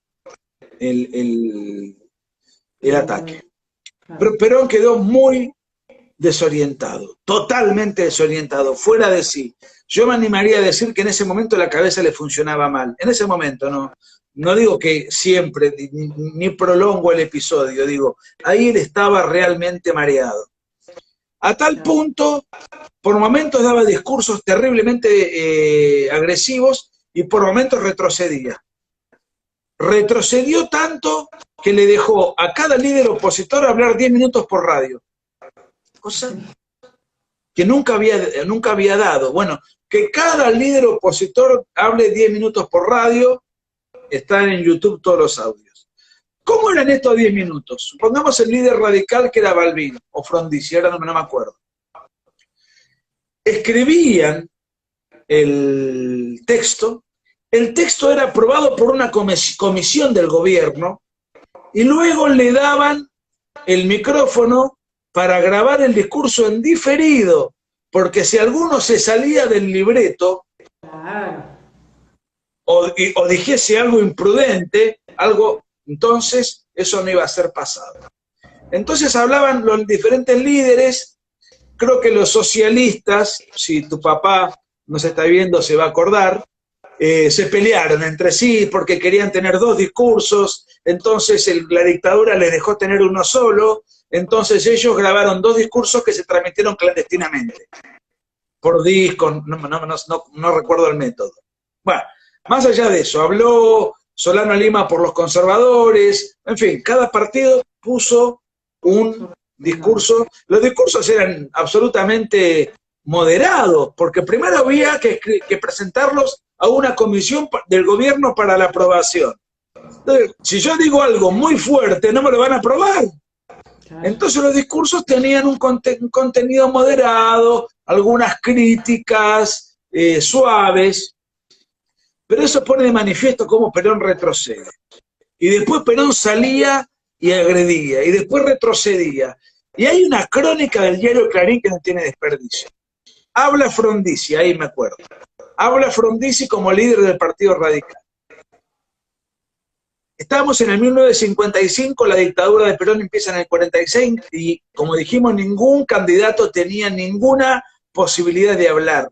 el ataque. Pero Perón quedó muy desorientado, totalmente desorientado, fuera de sí. Yo me animaría a decir que en ese momento la cabeza le funcionaba mal. En ese momento, no digo que siempre, ni prolongo el episodio, digo, ahí él estaba realmente mareado. A tal punto, por momentos daba discursos terriblemente agresivos y por momentos retrocedía. Retrocedió tanto que le dejó a cada líder opositor hablar 10 minutos por radio. Cosa que nunca había dado. Bueno, que cada líder opositor hable 10 minutos por radio, están en YouTube todos los audios. ¿Cómo eran estos 10 minutos? Supongamos el líder radical que era Balbín, o Frondizi, ahora no me acuerdo. Escribían el texto era aprobado por una comisión del gobierno, y luego le daban el micrófono para grabar el discurso en diferido, porque si alguno se salía del libreto, o dijese algo imprudente, entonces eso no iba a ser pasado. Entonces hablaban los diferentes líderes, creo que los socialistas, si tu papá nos está viendo se va a acordar, se pelearon entre sí porque querían tener 2 discursos, entonces la dictadura les dejó tener uno solo, entonces ellos grabaron 2 discursos que se transmitieron clandestinamente, por disco, no recuerdo el método. Bueno, más allá de eso, habló Solano Lima por los conservadores, en fin, cada partido puso un discurso. Los discursos eran absolutamente moderados, porque primero había que presentarlos a una comisión del gobierno para la aprobación. Entonces, si yo digo algo muy fuerte, no me lo van a aprobar. Entonces los discursos tenían un contenido moderado, algunas críticas suaves, pero eso pone de manifiesto cómo Perón retrocede. Y después Perón salía y agredía, y después retrocedía. Y hay una crónica del diario Clarín que no tiene desperdicio. Habla Frondizi, ahí me acuerdo. Habla Frondizi como líder del Partido Radical. Estábamos en el 1955, la dictadura de Perón empieza en el 46, y como dijimos, ningún candidato tenía ninguna posibilidad de hablar.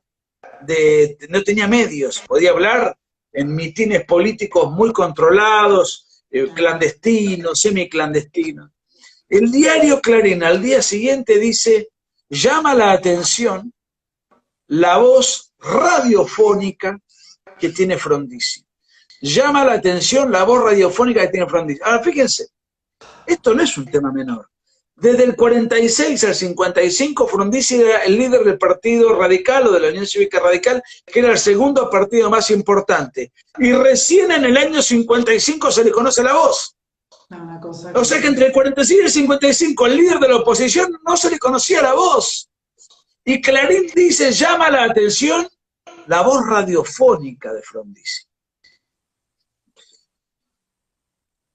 No tenía medios, podía hablar en mitines políticos muy controlados, clandestinos, semiclandestinos. El diario Clarín al día siguiente dice, llama la atención la voz radiofónica que tiene Frondizi. Llama la atención la voz radiofónica que tiene Frondizi. Ahora, fíjense, esto no es un tema menor. Desde el 46 al 55, Frondizi era el líder del Partido Radical o de la Unión Cívica Radical, que era el segundo partido más importante. Y recién en el año 55 se le conoce la voz. O sea que entre el 46 y el 55, el líder de la oposición no se le conocía la voz. Y Clarín dice, llama la atención la voz radiofónica de Frondizi.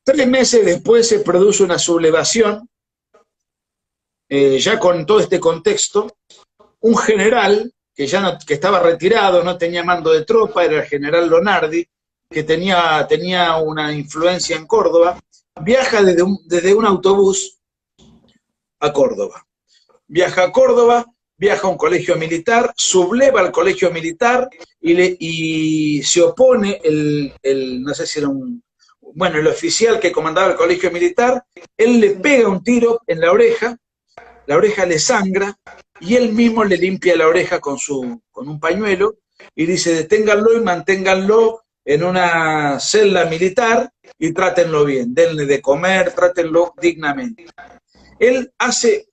3 meses después se produce una sublevación, ya con todo este contexto. Un general que que estaba retirado, no tenía mando de tropa, era el general Lonardi, que tenía una influencia en Córdoba, viaja desde un autobús a Córdoba. Viaja a Córdoba, viaja a un colegio militar, subleva al colegio militar y se opone no sé si era el oficial que comandaba el colegio militar. Él le pega un tiro en la oreja le sangra, y él mismo le limpia la oreja con un pañuelo, y dice: deténganlo y manténganlo en una celda militar y trátenlo bien, denle de comer, trátenlo dignamente. Él hace,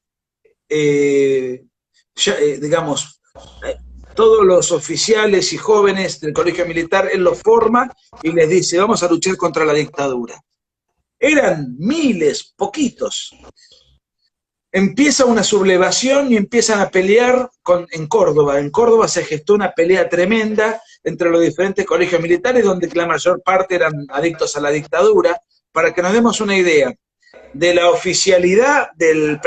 todos los oficiales y jóvenes del colegio militar, él los forma y les dice: vamos a luchar contra la dictadura. Eran miles, poquitos. Empieza una sublevación y empiezan a pelear en Córdoba. En Córdoba se gestó una pelea tremenda entre los diferentes colegios militares, donde la mayor parte eran adictos a la dictadura. Para que nos demos una idea, de la oficialidad del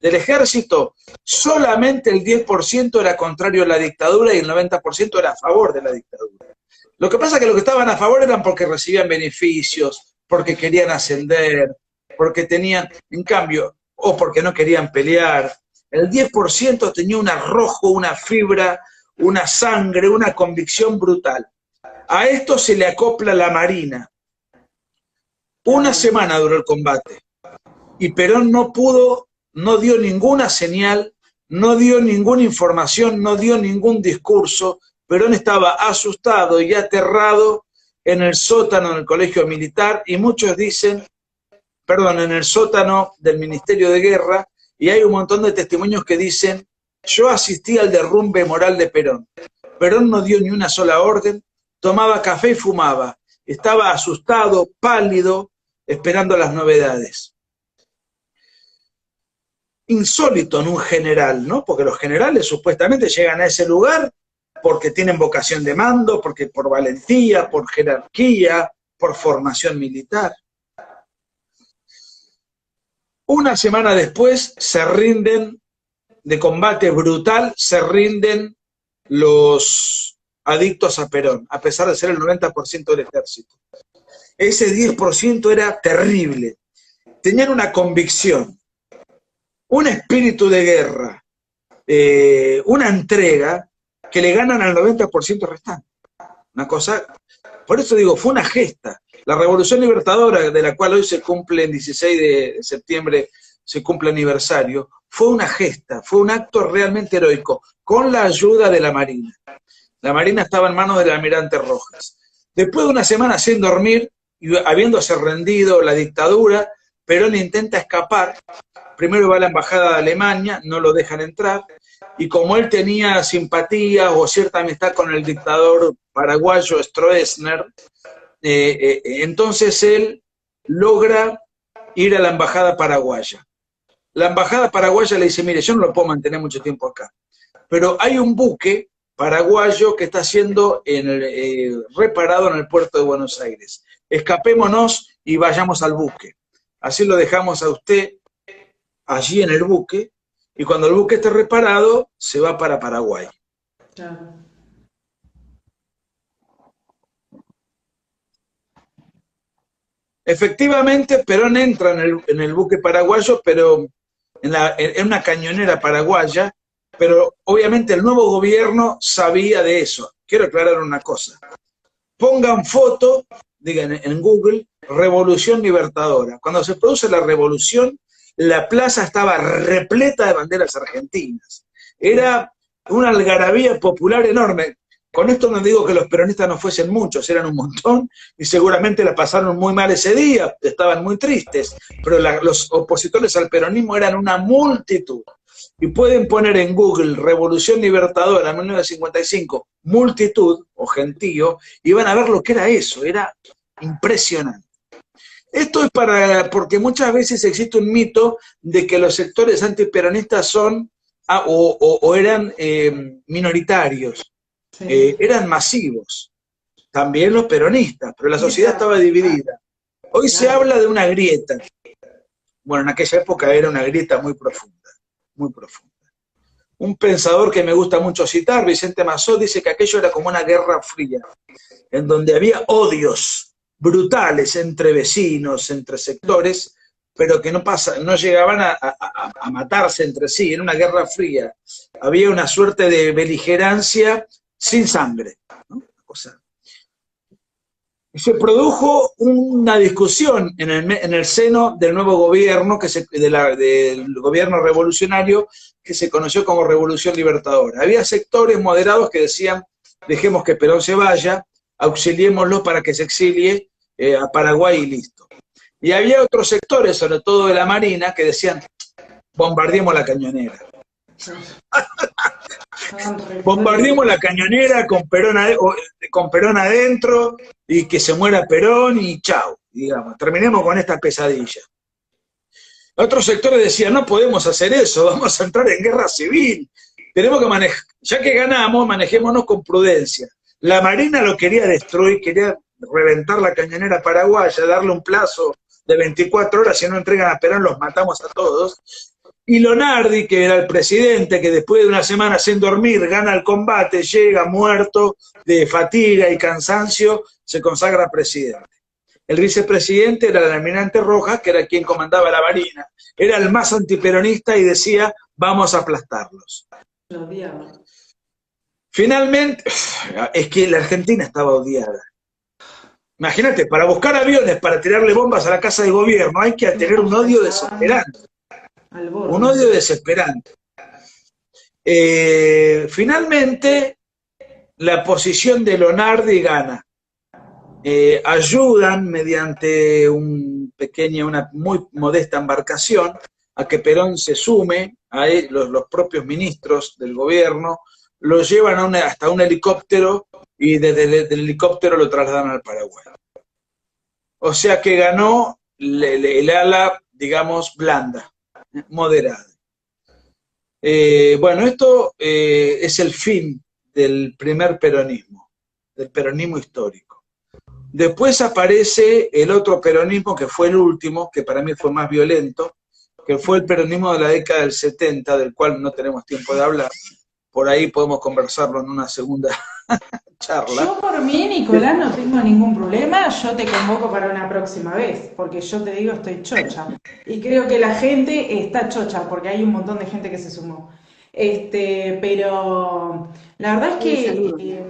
ejército, solamente el 10% era contrario a la dictadura y el 90% era a favor de la dictadura. Lo que pasa es que los que estaban a favor eran porque recibían beneficios, porque querían ascender, porque tenían, en cambio, o porque no querían pelear. El 10% tenía un arrojo, una fibra, una sangre, una convicción brutal. A esto se le acopla la Marina. Una semana duró el combate, y Perón no dio ninguna señal, no dio ninguna información, no dio ningún discurso. Perón estaba asustado y aterrado en el sótano del colegio militar, y muchos dicen, en el sótano del Ministerio de Guerra, y hay un montón de testimonios que dicen: yo asistí al derrumbe moral de Perón. Perón no dio ni una sola orden, tomaba café y fumaba, estaba asustado, pálido, esperando las novedades. Insólito en un general, ¿no? Porque los generales supuestamente llegan a ese lugar porque tienen vocación de mando, porque por valentía, por jerarquía, por formación militar. Una semana después se rinden, de combate brutal, se rinden los adictos a Perón, a pesar de ser el 90% del ejército. Ese 10% era terrible. Tenían una convicción, un espíritu de guerra, una entrega que le ganan al 90% restante. Una cosa, por eso digo, fue una gesta. La Revolución Libertadora, de la cual hoy se cumple el 16 de septiembre, se cumple aniversario, fue una gesta, fue un acto realmente heroico, con la ayuda de la Marina. La Marina estaba en manos del almirante Rojas. Después de una semana sin dormir, y habiéndose rendido la dictadura, Perón intenta escapar. Primero va a la embajada de Alemania, no lo dejan entrar, y como él tenía simpatía o cierta amistad con el dictador paraguayo Stroessner, entonces él logra ir a la embajada paraguaya. La embajada paraguaya le dice: mire, yo no lo puedo mantener mucho tiempo acá, pero hay un buque paraguayo que está siendo reparado en el puerto de Buenos Aires. Escapémonos y vayamos al buque. Así lo dejamos a usted allí en el buque, y cuando el buque esté reparado, se va para Paraguay. Claro. Efectivamente, Perón entra en el buque paraguayo, pero en una cañonera paraguaya, pero obviamente el nuevo gobierno sabía de eso. Quiero aclarar una cosa. Pongan foto, digan en Google, Revolución Libertadora. Cuando se produce la revolución, la plaza estaba repleta de banderas argentinas. Era una algarabía popular enorme. Con esto no digo que los peronistas no fuesen muchos, eran un montón, y seguramente la pasaron muy mal ese día, estaban muy tristes, pero los opositores al peronismo eran una multitud. Y pueden poner en Google Revolución Libertadora 1955, multitud o gentío, y van a ver lo que era eso, era impresionante. Esto es porque muchas veces existe un mito de que los sectores antiperonistas son o eran minoritarios, sí, eran masivos, también los peronistas, pero la sociedad esa, estaba dividida. Hoy se claro, habla de una grieta. Bueno, en aquella época era una grieta muy profunda, muy profunda. Un pensador que me gusta mucho citar, Vicente Massot, dice que aquello era como una guerra fría, en donde había odios brutales entre vecinos, entre sectores, pero que no llegaban a matarse entre sí, en una guerra fría. Había una suerte de beligerancia sin sangre, ¿no? O sea, se produjo una discusión en el seno del nuevo gobierno, del gobierno revolucionario, que se conoció como Revolución Libertadora. Había sectores moderados que decían, dejemos que Perón se vaya, auxiliémoslo para que se exilie a Paraguay y listo. Y había otros sectores, sobre todo de la Marina, que decían, bombardeemos la cañonera. sí, estaban re Bombardeemos la podridos. cañonera con Perón adentro y que se muera Perón y chao, digamos, terminemos con esta pesadilla. Otros sectores decían, no podemos hacer eso, vamos a entrar en guerra civil, tenemos que manejar, ya que ganamos, manejémonos con prudencia. La Marina lo quería destruir, quería reventar la cañonera paraguaya, darle un plazo de 24 horas, si no entregan a Perón los matamos a todos. Y Lonardi, que era el presidente, que después de una semana sin dormir gana el combate, llega muerto de fatiga y cansancio, se consagra presidente. El vicepresidente era el almirante Rojas, que era quien comandaba la Marina. Era el más antiperonista y decía, vamos a aplastarlos. Lo odiaba. Finalmente, es que la Argentina estaba odiada. Imagínate, para buscar aviones, para tirarle bombas a la casa de gobierno, hay que tener No, un ya odio estaban desesperante. al Un borde. odio desesperante. Finalmente, la posición de Lonardi gana. Ayudan mediante una muy modesta embarcación a que Perón se sume, los propios ministros del gobierno lo llevan hasta un helicóptero y desde el helicóptero lo trasladan al Paraguay. O sea que ganó el ala, digamos, blanda, moderada. Bueno, esto es el fin del primer peronismo, del peronismo histórico. Después aparece el otro peronismo, que fue el último, que para mí fue más violento, que fue el peronismo de la década del 70, del cual no tenemos tiempo de hablar. Por ahí podemos conversarlo en una segunda charla. Yo por mí, Nicolás, no tengo ningún problema, yo te convoco para una próxima vez, porque yo te digo, estoy chocha. Y creo que la gente está chocha, porque hay un montón de gente que se sumó. Pero la verdad es que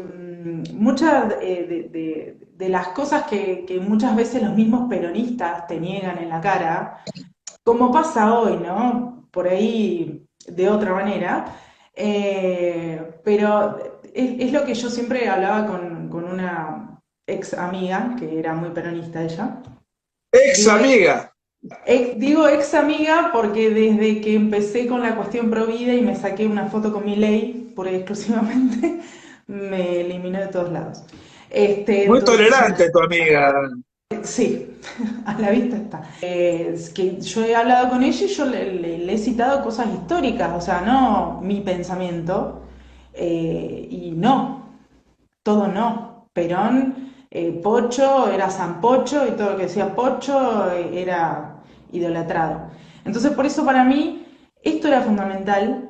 muchas de las cosas que muchas veces los mismos peronistas te niegan en la cara, como pasa hoy, ¿no? Por ahí de otra manera. Pero es lo que yo siempre hablaba con una ex amiga, que era muy peronista ella. Ex Digo amiga. digo ex amiga porque desde que empecé con la cuestión pro vida y me saqué una foto con mi ley, por exclusivamente, me eliminó de todos lados. Muy Entonces, tolerante tu amiga. sí, a la vista está. Es que yo he hablado con ella y yo le he citado cosas históricas, o sea, no mi pensamiento, y no, todo no. Perón, Pocho, era San Pocho y todo lo que decía Pocho era idolatrado. Entonces, por eso para mí esto era fundamental.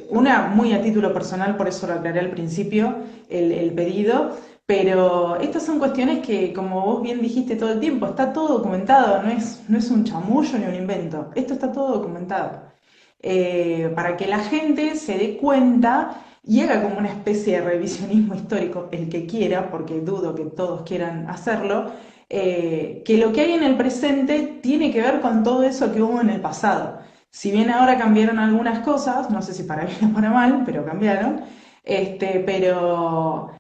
Una, muy a título personal, por eso lo aclaré al principio, el pedido, pero estas son cuestiones que, como vos bien dijiste todo el tiempo, está todo documentado, no es un chamullo ni un invento, esto está todo documentado. Para que la gente se dé cuenta y haga como una especie de revisionismo histórico, el que quiera, porque dudo que todos quieran hacerlo, que lo que hay en el presente tiene que ver con todo eso que hubo en el pasado. Si bien ahora cambiaron algunas cosas, no sé si para bien o para mal, pero cambiaron, pero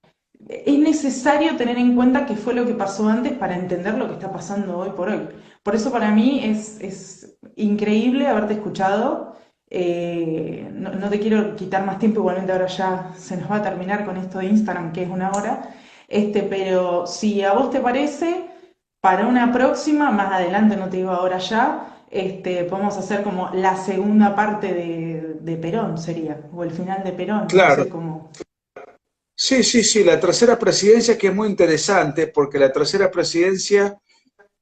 es necesario tener en cuenta qué fue lo que pasó antes para entender lo que está pasando hoy por hoy. Por eso para mí es increíble haberte escuchado. No te quiero quitar más tiempo, igualmente ahora ya se nos va a terminar con esto de Instagram, que es una hora. Pero si a vos te parece, para una próxima, más adelante, no te digo ahora ya, podemos hacer como la segunda parte de Perón, sería, o el final de Perón, no Claro. sé cómo. Sí, sí, sí, la tercera presidencia que es muy interesante porque la tercera presidencia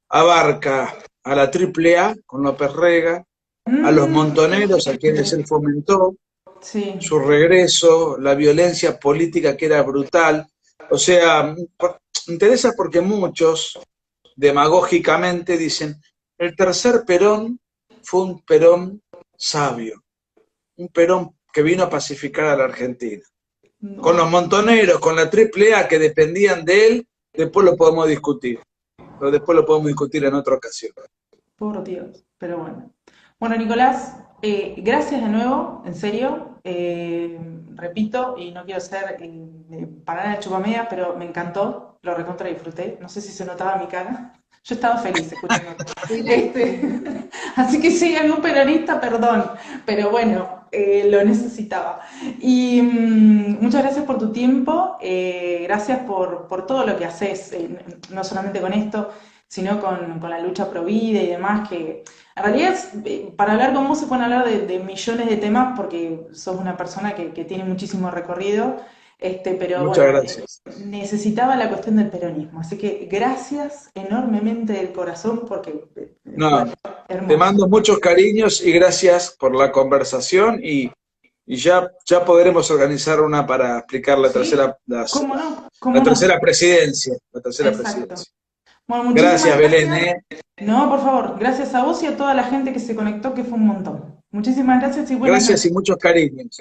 abarca a la Triple A con López Rega, a los Mm, montoneros a quienes él fomentó, sí, su regreso, la violencia política que era brutal. O sea, interesa porque muchos demagógicamente dicen, el tercer Perón fue un Perón sabio, un Perón que vino a pacificar a la Argentina. Con los no, montoneros, con la Triple A que dependían de él, después lo podemos discutir, pero después lo podemos discutir en otra ocasión. por Dios, pero bueno. Bueno, Nicolás, gracias de nuevo, en serio. Repito, y no quiero ser para nada chupamedia, pero me encantó, lo recontra disfruté. No sé si se notaba en mi cara. Yo estaba feliz escuchándote. Así que si hay algún peronista, perdón, pero bueno, lo necesitaba. Y muchas gracias por tu tiempo, gracias por todo lo que haces, no solamente con esto, sino con la lucha pro vida y demás, que en realidad para hablar con vos se pueden hablar de millones de temas porque sos una persona que tiene muchísimo recorrido, pero Muchas bueno, gracias. necesitaba la cuestión del peronismo, así que gracias enormemente del corazón porque fue No, te hermoso. mando muchos cariños y gracias por la conversación y ya podremos organizar una para explicar la ¿Sí? tercera, ¿Cómo no? la ¿Cómo no? tercera presidencia. La tercera Exacto. presidencia. Bueno, muchísimas Gracias, Belén, gracias. ¿eh? No, por favor, gracias a vos y a toda la gente que se conectó, que fue un montón. Muchísimas gracias y buenas Gracias y noches. muchos cariños.